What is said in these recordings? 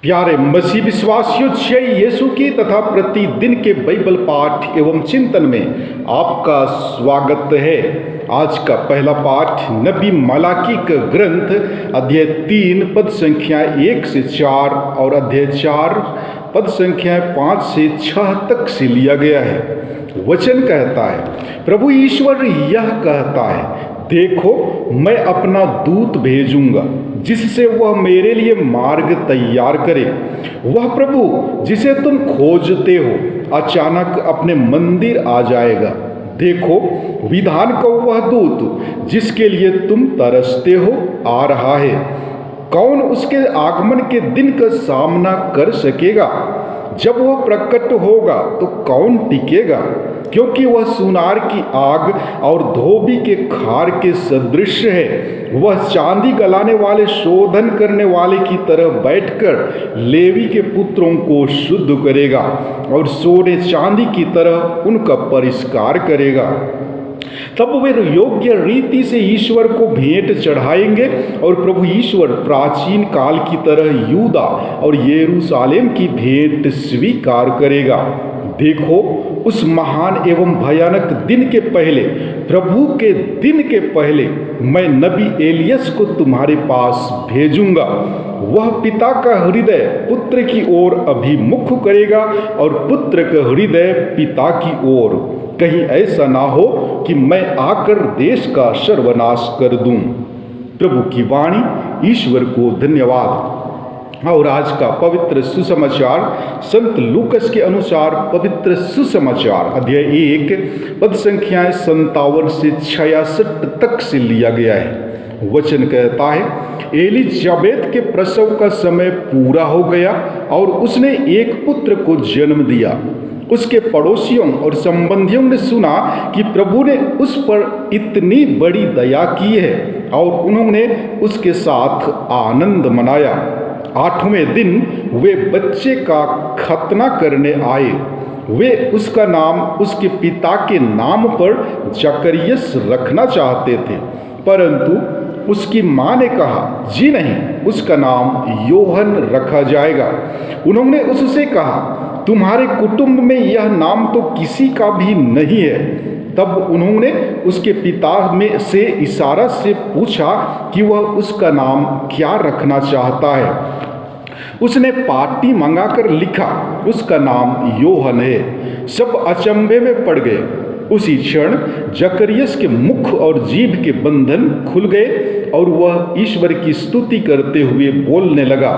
प्यारे मसीह विश्वासियों, जय यीशु की तथा प्रतिदिन के बाइबल पाठ एवं चिंतन में आपका स्वागत है। आज का पहला पाठ नबी मलाकी का ग्रंथ अध्याय 3 पद संख्या 1 से 4 और अध्याय 4 पद संख्या 5 से 6 तक से लिया गया है। वचन कहता है, प्रभु ईश्वर यह कहता है, देखो मैं अपना दूत भेजूंगा जिससे वह मेरे लिए मार्ग तैयार करे। वह प्रभु जिसे तुम खोजते हो अचानक अपने मंदिर आ जाएगा। देखो विधान का वह दूत जिसके लिए तुम तरसते हो आ रहा है। कौन उसके आगमन के दिन का सामना कर सकेगा? जब वह प्रकट होगा तो कौन टिकेगा? क्योंकि वह सुनार की आग और धोबी के खार के सदृश है। वह चांदी गलाने वाले शोधन करने वाले की तरह बैठकर लेवी के पुत्रों को शुद्ध करेगा और सोने चांदी की तरह उनका परिष्कार करेगा। तब वे योग्य रीति से ईश्वर को भेंट चढ़ाएंगे और प्रभु ईश्वर प्राचीन काल की तरह यूदा और यरूशलेम की भेंट स्वीकार करेगा। देखो उस महान एवं भयानक दिन के पहले, प्रभु के दिन के पहले मैं नबी एलियस को तुम्हारे पास भेजूंगा। वह पिता का हृदय पुत्र की ओर अभिमुख करेगा और पुत्र का हृदय पिता की ओर। कहीं ऐसा ना हो कि मैं आकर देश का सर्वनाश कर दूं। प्रभु की वाणी। ईश्वर को धन्यवाद। और आज का पवित्र सुसमाचार संत लूकस के अनुसार पवित्र सुसमाचार अध्याय 1 पद संख्याएं 57 से 66 तक से लिया गया है। वचन कहता है, एलिजाबेत के प्रसव का समय पूरा हो गया और उसने एक पुत्र को जन्म दिया। उसके पड़ोसियों और संबंधियों ने सुना कि प्रभु ने उस पर इतनी बड़ी दया की है और उन्होंने उसके साथ आनंद मनाया। 8वें दिन वे बच्चे का खतना करने आए। वे उसका नाम उसके पिता के नाम पर जकरियस रखना चाहते थे, परंतु उसकी माँ ने कहा, जी नहीं, उसका नाम योहन रखा जाएगा। उन्होंने उससे कहा, तुम्हारे कुटुंब में यह नाम तो किसी का भी नहीं है। तब उन्होंने उसके पिता में से इशारा से पूछा कि वह उसका नाम क्या रखना चाहता है। उसने पाटी मंगाकर लिखा, उसका नाम योहन है। सब अचंभे में पड़ गए। उसी क्षण जकरियस के मुख और जीभ के बंधन खुल गए और वह ईश्वर की स्तुति करते हुए बोलने लगा।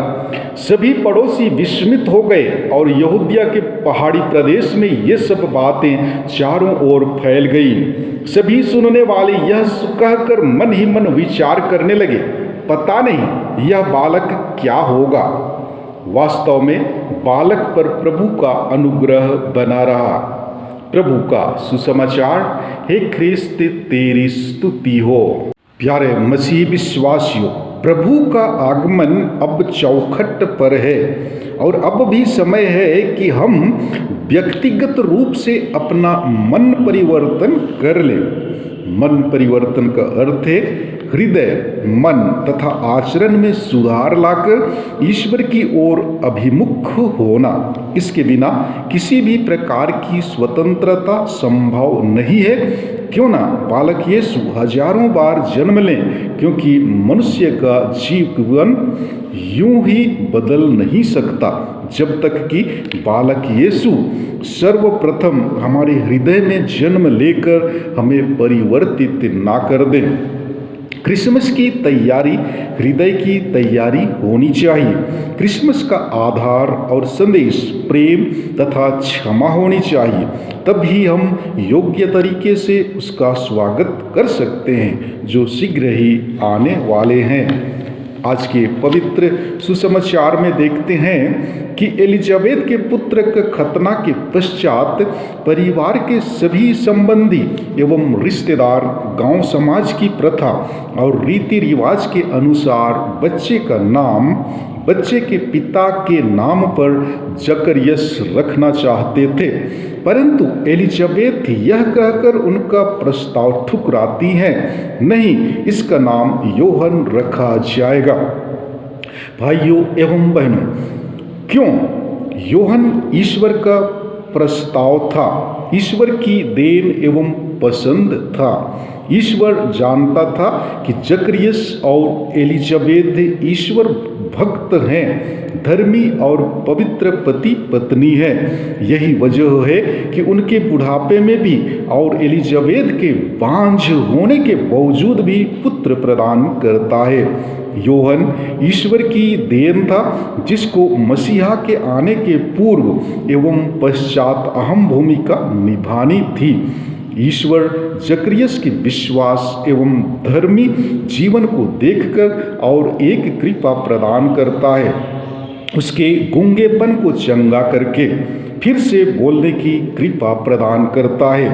सभी पड़ोसी विस्मित हो गए और यहूदिया के पहाड़ी प्रदेश में ये सब बातें चारों ओर फैल गई। सभी सुनने वाले यह कहकर मन ही मन विचार करने लगे, पता नहीं यह बालक क्या होगा। वास्तव में बालक पर प्रभु का अनुग्रह बना रहा। प्रभु का सुसमाचार। हे ख्रिस्त तेरी स्तुति हो। प्यारे मसीह विश्वासियों, प्रभु का आगमन अब चौखट पर है और अब भी समय है कि हम व्यक्तिगत रूप से अपना मन परिवर्तन कर लें। मन परिवर्तन का अर्थ है हृदय, मन तथा आचरण में सुधार लाकर ईश्वर की ओर अभिमुख होना। इसके बिना किसी भी प्रकार की स्वतंत्रता संभव नहीं है। क्यों ना बालक यीशु हजारों बार जन्म लें, क्योंकि मनुष्य का जीवन यूं ही बदल नहीं सकता जब तक कि बालक यीशु सर्वप्रथम हमारे हृदय में जन्म लेकर हमें परिवर्तित ना कर दे। क्रिसमस की तैयारी हृदय की तैयारी होनी चाहिए। क्रिसमस का आधार और संदेश प्रेम तथा क्षमा होनी चाहिए। तभी हम योग्य तरीके से उसका स्वागत कर सकते हैं जो शीघ्र ही आने वाले हैं। आज के पवित्र सुसमाचार में देखते हैं कि एलिजाबेत के पुत्र के खतना के पश्चात परिवार के सभी संबंधी एवं रिश्तेदार गांव समाज की प्रथा और रीति रिवाज के अनुसार बच्चे का नाम बच्चे के पिता के नाम पर जकरियस रखना चाहते थे, परंतु एलिजाबेथ यह कहकर उनका प्रस्ताव ठुकराती हैं, नहीं, इसका नाम योहन रखा जाएगा। भाइयों एवं बहनों, क्यों? यूहन ईश्वर का प्रस्ताव था, ईश्वर की देन एवं पसंद था। ईश्वर जानता था कि जकरियस और एलिजाबेथ ईश्वर भक्त हैं, धर्मी और पवित्र पति पत्नी है। यही वजह है कि उनके बुढ़ापे में भी और एलिजाबेथ के बांझ होने के बावजूद भी पुत्र प्रदान करता है। यूहन ईश्वर की देन था, जिसको मसीहा के आने के पूर्व एवं पश्चात अहम भूमिका निभानी थी। ईश्वर जकरियस के विश्वास एवं धर्मी जीवन को देखकर और एक कृपा प्रदान करता है, उसके गूंगेपन को चंगा करके फिर से बोलने की कृपा प्रदान करता है।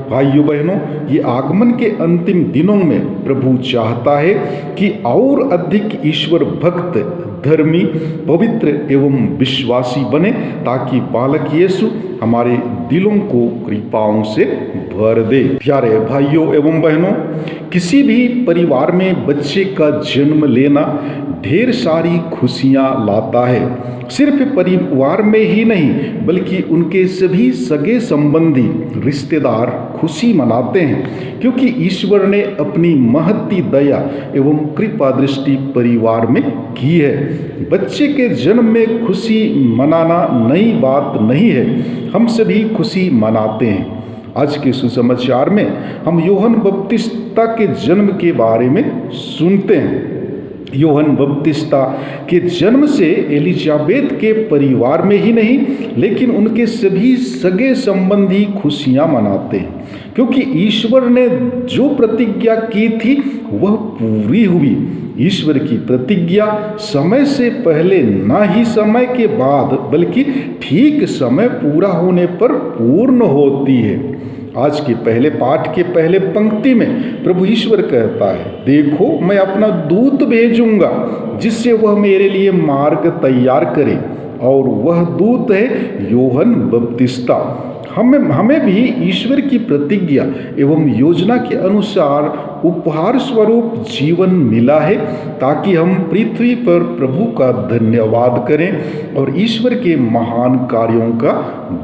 भाइयों बहनों, ये आगमन के अंतिम दिनों में प्रभु चाहता है कि और अधिक ईश्वर भक्त, धर्मी, पवित्र एवं विश्वासी बने, ताकि बालक यीशु हमारे दिलों को कृपाओं से भर दे। प्यारे भाइयों एवं बहनों, किसी भी परिवार में बच्चे का जन्म लेना ढेर सारी खुशियां लाता है। सिर्फ परिवार में ही नहीं, बल्कि उनके सभी सगे संबंधी, रिश्तेदार खुशी मनाते हैं, क्योंकि ईश्वर ने अपनी महती दया एवं कृपा दृष्टि परिवार में की है। बच्चे के जन्म में खुशी मनाना नई बात नहीं है, हम सभी खुशी मनाते हैं। आज के सुसमाचार में हम यूहन बपतिस्ता के जन्म के बारे में सुनते हैं। यूहन बपतिस्ता के जन्म से एलिजाबेथ के परिवार में ही नहीं, लेकिन उनके सभी सगे संबंधी खुशियां मनाते हैं, क्योंकि ईश्वर ने जो प्रतिज्ञा की थी वह पूरी हुई। ईश्वर की प्रतिज्ञा समय से पहले, ना ही समय के बाद, बल्कि ठीक समय पूरा होने पर पूर्ण होती है। आज के पहले पाठ के पहले पंक्ति में प्रभु ईश्वर कहता है, देखो मैं अपना दूत भेजूंगा, जिससे वह मेरे लिए मार्ग तैयार करे। और वह दूत है यूहन बपतिस्ता। हमें भी ईश्वर की प्रतिज्ञा एवं योजना के अनुसार उपहार स्वरूप जीवन मिला है, ताकि हम पृथ्वी पर प्रभु का धन्यवाद करें और ईश्वर के महान कार्यों का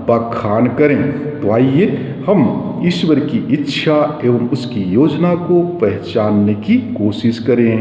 बखान करें। तो आइए हम ईश्वर की इच्छा एवं उसकी योजना को पहचानने की कोशिश करें।